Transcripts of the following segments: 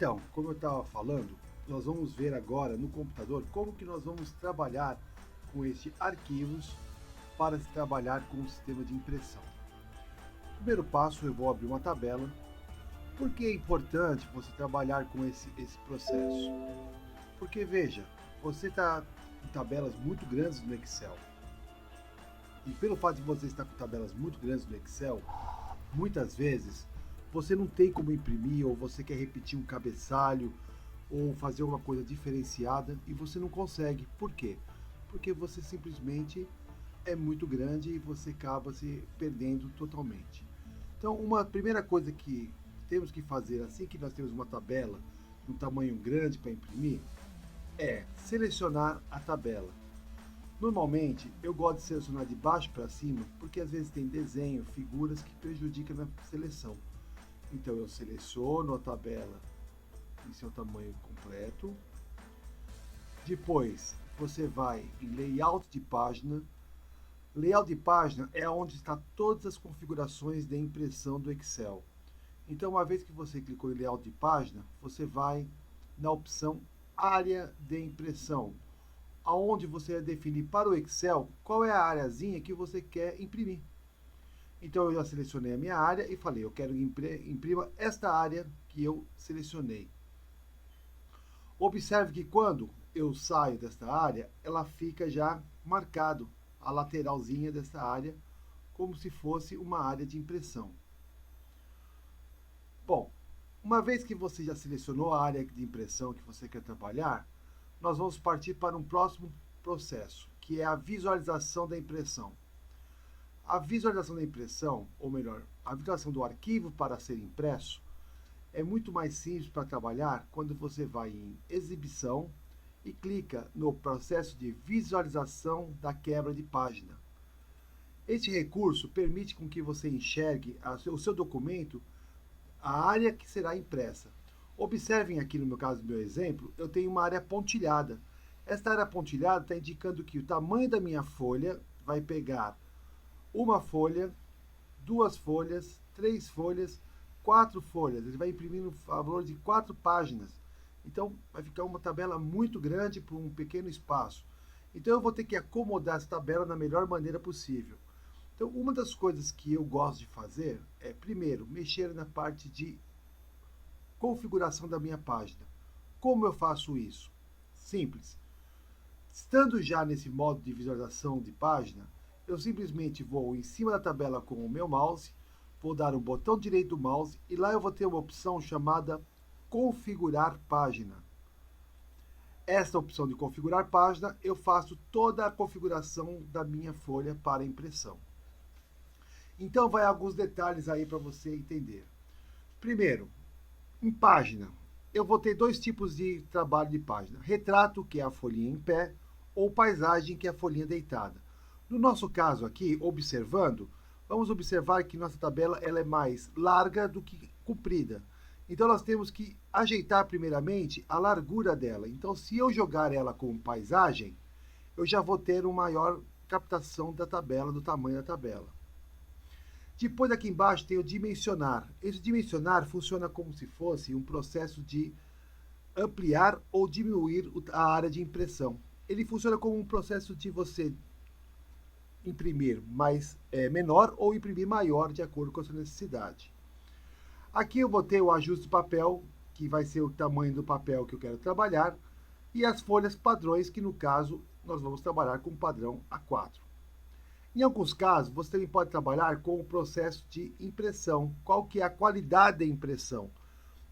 Então, como eu estava falando, nós vamos ver agora no computador como que nós vamos trabalhar com estes arquivos para se trabalhar com o sistema de impressão. Primeiro passo, eu vou abrir uma tabela. Por que é importante você trabalhar com esse processo? Porque veja, você está com tabelas muito grandes no Excel. E pelo fato de você estar com tabelas muito grandes no Excel, muitas vezes você não tem como imprimir, ou você quer repetir um cabeçalho, ou fazer uma coisa diferenciada e você não consegue. Por quê? Porque você simplesmente é muito grande e você acaba se perdendo totalmente. Então, uma primeira coisa que temos que fazer assim que nós temos uma tabela de um tamanho grande para imprimir é selecionar a tabela. Normalmente, eu gosto de selecionar de baixo para cima, porque às vezes tem desenho, figuras que prejudicam na seleção. Então, eu seleciono a tabela em seu tamanho completo. Depois, você vai em Layout de página. Layout de página é onde está todas as configurações de impressão do Excel. Então, uma vez que você clicou em Layout de página, você vai na opção Área de impressão, aonde você vai definir para o Excel qual é a areazinha que você quer imprimir. Então eu já selecionei a minha área e falei, eu quero que imprima esta área que eu selecionei. Observe que quando eu saio desta área, ela fica já marcado a lateralzinha desta área, como se fosse uma área de impressão. Bom, uma vez que você já selecionou a área de impressão que você quer trabalhar, nós vamos partir para um próximo processo, que é a visualização da impressão. A visualização da impressão, ou melhor, a visualização do arquivo para ser impresso, é muito mais simples para trabalhar quando você vai em Exibição e clica no processo de visualização da quebra de página. Este recurso permite com que você enxergue o seu documento, a área que será impressa. Observem aqui no meu caso, no meu exemplo, eu tenho uma área pontilhada. Esta área pontilhada está indicando que o tamanho da minha folha vai pegar uma folha, duas folhas, três folhas, quatro folhas. Ele vai imprimir no valor de 4 páginas. Então, vai ficar uma tabela muito grande por um pequeno espaço. Então, eu vou ter que acomodar essa tabela da melhor maneira possível. Então, uma das coisas que eu gosto de fazer é, primeiro, mexer na parte de configuração da minha página. Como eu faço isso? Simples. Estando já nesse modo de visualização de página, eu simplesmente vou em cima da tabela com o meu mouse, vou dar um botão direito do mouse e lá eu vou ter uma opção chamada Configurar Página. Esta opção de configurar página, eu faço toda a configuração da minha folha para impressão. Então, vai alguns detalhes aí para você entender. Primeiro, em página, eu vou ter dois tipos de trabalho de página. Retrato, que é a folhinha em pé, ou paisagem, que é a folhinha deitada. No nosso caso aqui, observando, vamos observar que nossa tabela ela é mais larga do que comprida. Então, nós temos que ajeitar primeiramente a largura dela. Então, se eu jogar ela como paisagem, eu já vou ter uma maior captação da tabela, do tamanho da tabela. Depois, aqui embaixo, tem o dimensionar. Esse dimensionar funciona como se fosse um processo de ampliar ou diminuir a área de impressão. Ele funciona como um processo de você imprimir menor ou imprimir maior, de acordo com a sua necessidade. Aqui eu vou ter o ajuste do papel, que vai ser o tamanho do papel que eu quero trabalhar, e as folhas padrões, que no caso nós vamos trabalhar com o padrão A4. Em alguns casos, você também pode trabalhar com o processo de impressão, qual que é a qualidade da impressão.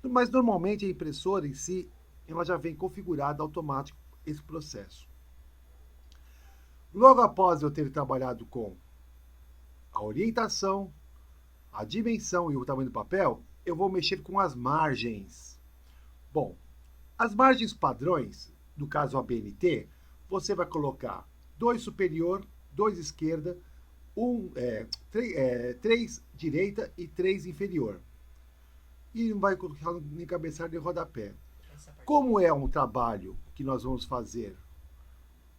Mas normalmente a impressora em si, ela já vem configurada automático esse processo. Logo após eu ter trabalhado com a orientação, a dimensão e o tamanho do papel, eu vou mexer com as margens. Bom, as margens padrões, no caso a BNT, você vai colocar 2 superior, 2 esquerda, 3 direita e 3 inferior. E não vai colocar nem cabeçalho nem rodapé. Como é um trabalho que nós vamos fazer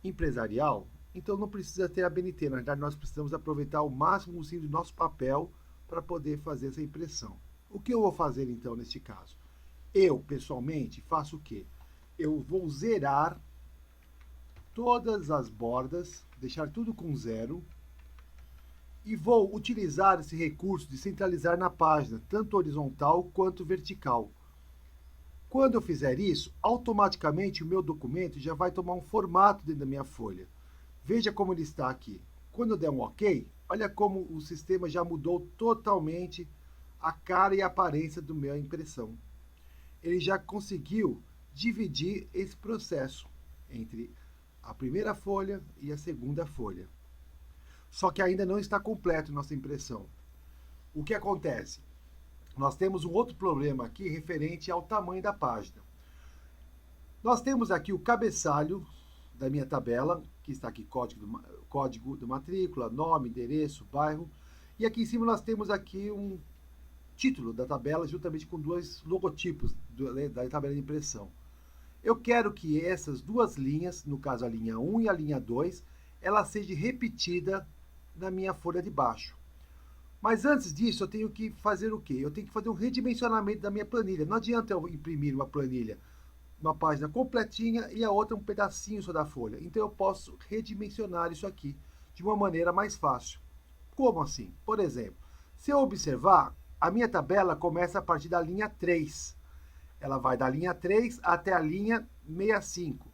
empresarial, então não precisa ter a BNT. Na verdade, nós precisamos aproveitar o máximo possível do nosso papel para poder fazer essa impressão. O que eu vou fazer então neste caso? Eu, pessoalmente, faço o quê? Eu vou zerar todas as bordas, deixar tudo com zero, e vou utilizar esse recurso de centralizar na página, tanto horizontal quanto vertical. Quando eu fizer isso, automaticamente o meu documento já vai tomar um formato dentro da minha folha. Veja como ele está aqui. Quando eu der um OK, olha como o sistema já mudou totalmente a cara e a aparência da minha impressão. Ele já conseguiu dividir esse processo entre a primeira folha e a segunda folha. Só que ainda não está completo nossa impressão. O que acontece? Nós temos um outro problema aqui referente ao tamanho da página. Nós temos aqui o cabeçalho da minha tabela, que está aqui código de matrícula, nome, endereço, bairro. E aqui em cima nós temos aqui um título da tabela, juntamente com dois logotipos da tabela de impressão. Eu quero que essas duas linhas, no caso a linha 1 e a linha 2, ela seja repetida na minha folha de baixo. Mas antes disso, eu tenho que fazer o quê? Eu tenho que fazer um redimensionamento da minha planilha. Não adianta eu imprimir uma planilha, uma página completinha e a outra um pedacinho só da folha. Então eu posso redimensionar isso aqui de uma maneira mais fácil. Como assim? Por exemplo, se eu observar, a minha tabela começa a partir da linha 3. Ela vai da linha 3 até a linha 65.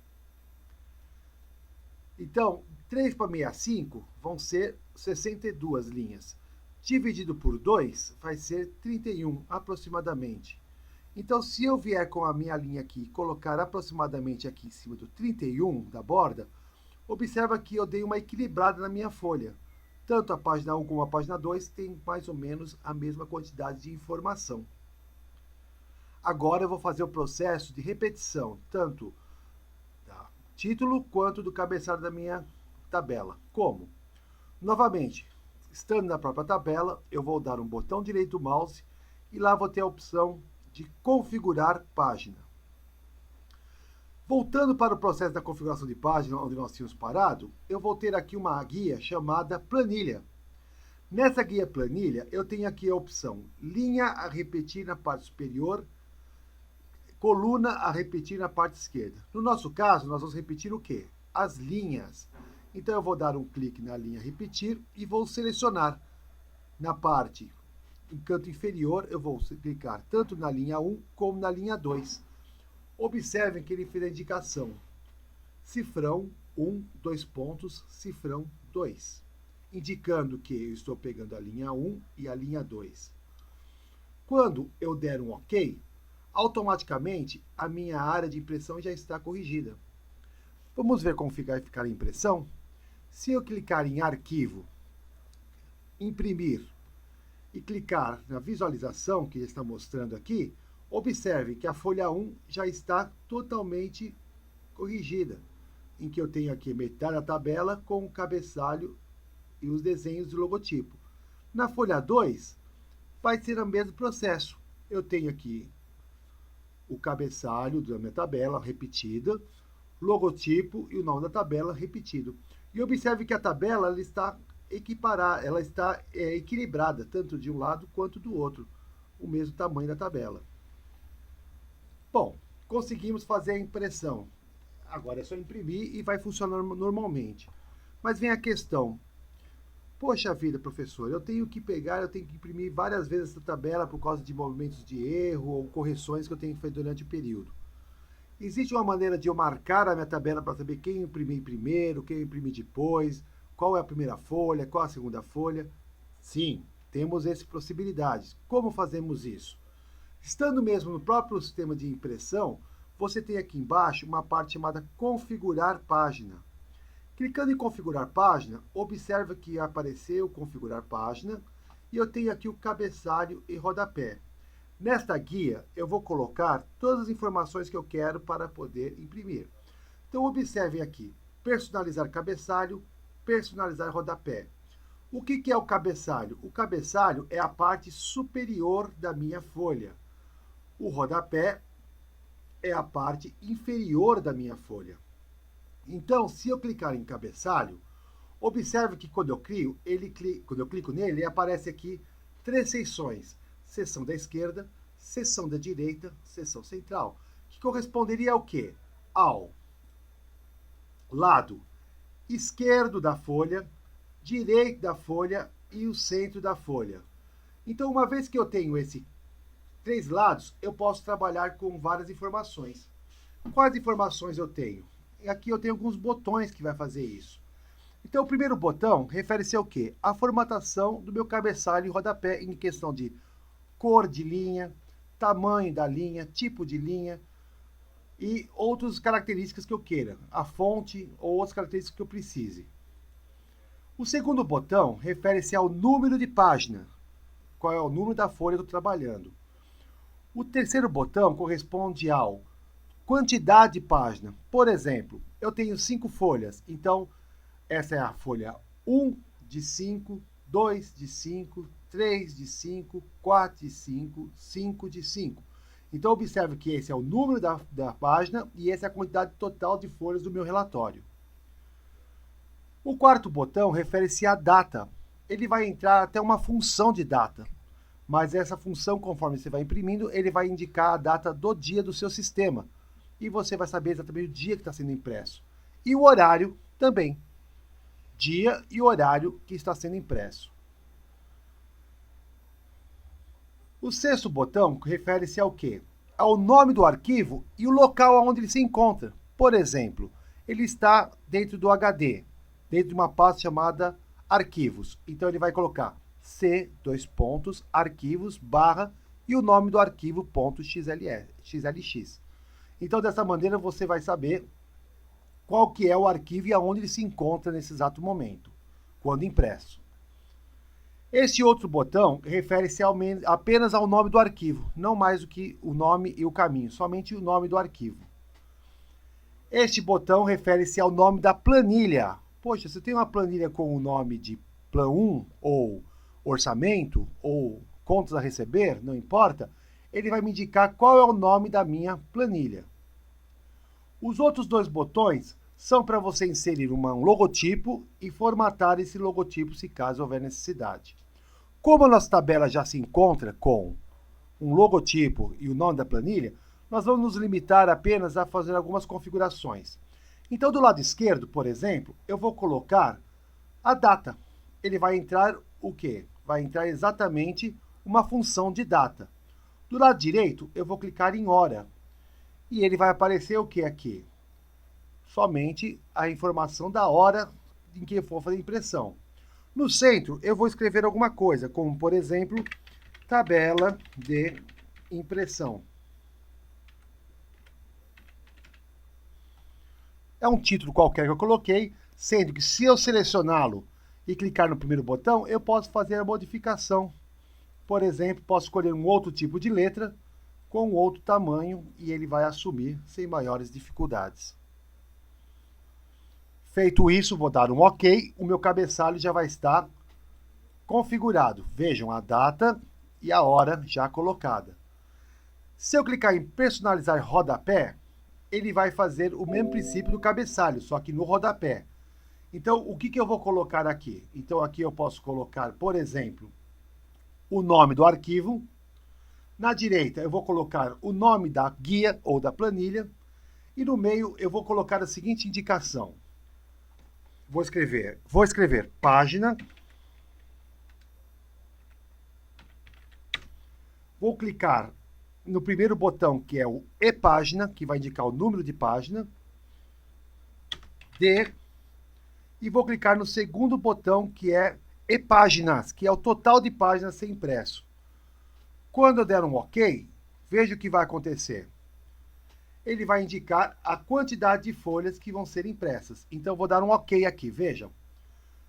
Então, 3 para 65 vão ser 62 linhas. Dividido por 2 vai ser 31 aproximadamente. Então, se eu vier com a minha linha aqui e colocar aproximadamente aqui em cima do 31 da borda, observa que eu dei uma equilibrada na minha folha. Tanto a página 1 como a página 2 tem mais ou menos a mesma quantidade de informação. Agora eu vou fazer o processo de repetição, tanto do título quanto do cabeçalho da minha tabela. Como? Novamente, estando na própria tabela, eu vou dar um botão direito do mouse e lá vou ter a opção de configurar página. Voltando para o processo da configuração de página, onde nós tínhamos parado, eu vou ter aqui uma guia chamada planilha. Nessa guia planilha, eu tenho aqui a opção linha a repetir na parte superior, coluna a repetir na parte esquerda. No nosso caso, nós vamos repetir o quê? As linhas. Então eu vou dar um clique na linha repetir e vou selecionar na parte em canto inferior, eu vou clicar tanto na linha 1 como na linha 2. Observem que ele fez a indicação cifrão 1, 2 pontos, cifrão 2, indicando que eu estou pegando a linha 1 e a linha 2. Quando eu der um OK, automaticamente a minha área de impressão já está corrigida. Vamos ver como vai ficar a impressão? Se eu clicar em arquivo, imprimir e clicar na visualização que ele está mostrando aqui, observe que a folha 1 já está totalmente corrigida, em que eu tenho aqui metade da tabela com o cabeçalho e os desenhos do logotipo. Na folha 2, vai ser o mesmo processo. Eu tenho aqui o cabeçalho da minha tabela repetida, logotipo e o nome da tabela repetido. E observe que a tabela ela está equilibrada, tanto de um lado quanto do outro, o mesmo tamanho da tabela. Bom, conseguimos fazer a impressão. Agora é só imprimir e vai funcionar normalmente. Mas vem a questão. Poxa vida, professor, eu tenho que imprimir várias vezes essa tabela por causa de movimentos de erro ou correções que eu tenho feito durante o período. Existe uma maneira de eu marcar a minha tabela para saber quem imprimir primeiro, quem imprimir depois, qual é a primeira folha, qual a segunda folha? Sim, temos essas possibilidades. Como fazemos isso? Estando mesmo no próprio sistema de impressão, você tem aqui embaixo uma parte chamada configurar página. Clicando em configurar página, observa que apareceu configurar página e eu tenho aqui o cabeçalho e rodapé. Nesta guia, eu vou colocar todas as informações que eu quero para poder imprimir. Então, observem aqui, personalizar cabeçalho, personalizar rodapé. O que é o cabeçalho? O cabeçalho é a parte superior da minha folha. O rodapé é a parte inferior da minha folha. Então, se eu clicar em cabeçalho, observe que quando eu clico nele, aparece aqui 3 seções. Seção da esquerda, seção da direita, seção central, que corresponderia ao quê? Ao lado esquerdo da folha, direito da folha e o centro da folha. Então, uma vez que eu tenho esses 3 lados, eu posso trabalhar com várias informações. Quais informações eu tenho? Aqui eu tenho alguns botões que vai fazer isso. Então, o primeiro botão refere-se ao quê? A formatação do meu cabeçalho e rodapé em questão de cor de linha, tamanho da linha, tipo de linha e outras características que eu queira, a fonte ou outras características que eu precise. O segundo botão refere-se ao número de página, qual é o número da folha que eu estou trabalhando. O terceiro botão corresponde ao quantidade de página. Por exemplo, eu tenho 5 folhas, então essa é a folha 1 de 5, 2 de 5, 3 de 5, 4 de 5, 5 de 5. Então, observe que esse é o número da página e essa é a quantidade total de folhas do meu relatório. O quarto botão refere-se à data. Ele vai entrar até uma função de data, mas essa função, conforme você vai imprimindo, ele vai indicar a data do dia do seu sistema. E você vai saber exatamente o dia que está sendo impresso. E o horário também. Dia e horário que está sendo impresso. O sexto botão refere-se ao quê? Ao nome do arquivo e o local onde ele se encontra. Por exemplo, ele está dentro do HD, dentro de uma pasta chamada arquivos. Então ele vai colocar arquivos, e o nome do arquivo .xlx. Então dessa maneira você vai saber qual que é o arquivo e aonde ele se encontra nesse exato momento, quando impresso. Este outro botão refere-se apenas ao nome do arquivo, não mais do que o nome e o caminho, somente o nome do arquivo. Este botão refere-se ao nome da planilha. Poxa, você tem uma planilha com o nome de Plan 1, ou orçamento, ou contas a receber, não importa, ele vai me indicar qual é o nome da minha planilha. Os outros 2 botões são para você inserir um logotipo e formatar esse logotipo se caso houver necessidade. Como a nossa tabela já se encontra com um logotipo e o nome da planilha, nós vamos nos limitar apenas a fazer algumas configurações. Então, do lado esquerdo, por exemplo, eu vou colocar a data. Ele vai entrar o quê? Vai entrar exatamente uma função de data. Do lado direito, eu vou clicar em hora. E ele vai aparecer o que aqui? Somente a informação da hora em que eu for fazer a impressão. No centro, eu vou escrever alguma coisa, como, por exemplo, tabela de impressão. É um título qualquer que eu coloquei, sendo que se eu selecioná-lo e clicar no primeiro botão, eu posso fazer a modificação. Por exemplo, posso escolher um outro tipo de letra com outro tamanho e ele vai assumir sem maiores dificuldades. Feito isso, vou dar um OK, o meu cabeçalho já vai estar configurado. Vejam a data e a hora já colocada. Se eu clicar em personalizar rodapé, ele vai fazer o mesmo princípio do cabeçalho, só que no rodapé. Então, o que eu vou colocar aqui? Então, aqui eu posso colocar, por exemplo, o nome do arquivo. Na direita, eu vou colocar o nome da guia ou da planilha. E no meio, eu vou colocar a seguinte indicação. Vou escrever página. Vou clicar no primeiro botão, que é o e-página, que vai indicar o número de página. E vou clicar no segundo botão, que é e-páginas, que é o total de páginas a ser impresso. Quando eu der um OK, veja o que vai acontecer. Ele vai indicar a quantidade de folhas que vão ser impressas. Então, eu vou dar um OK aqui, vejam.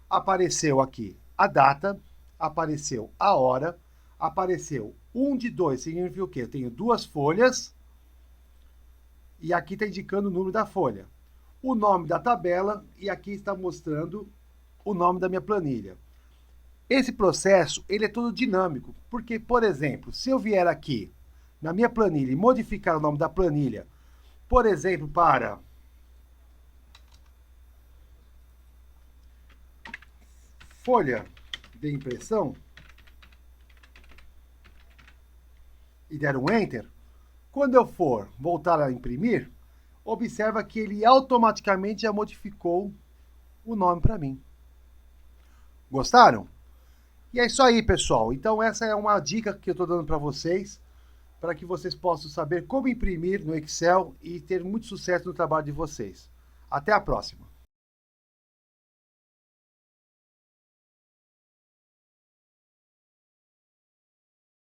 Apareceu aqui a data, apareceu a hora, apareceu 1 de 2, significa o quê? Eu tenho 2 folhas e aqui está indicando o número da folha. O nome da tabela e aqui está mostrando o nome da minha planilha. Esse processo, ele é todo dinâmico, porque, por exemplo, se eu vier aqui na minha planilha e modificar o nome da planilha, por exemplo, para folha de impressão, e der um Enter, quando eu for voltar a imprimir, observa que ele automaticamente já modificou o nome para mim. Gostaram? E é isso aí, pessoal. Então essa é uma dica que eu estou dando para vocês, para que vocês possam saber como imprimir no Excel e ter muito sucesso no trabalho de vocês. Até a próxima!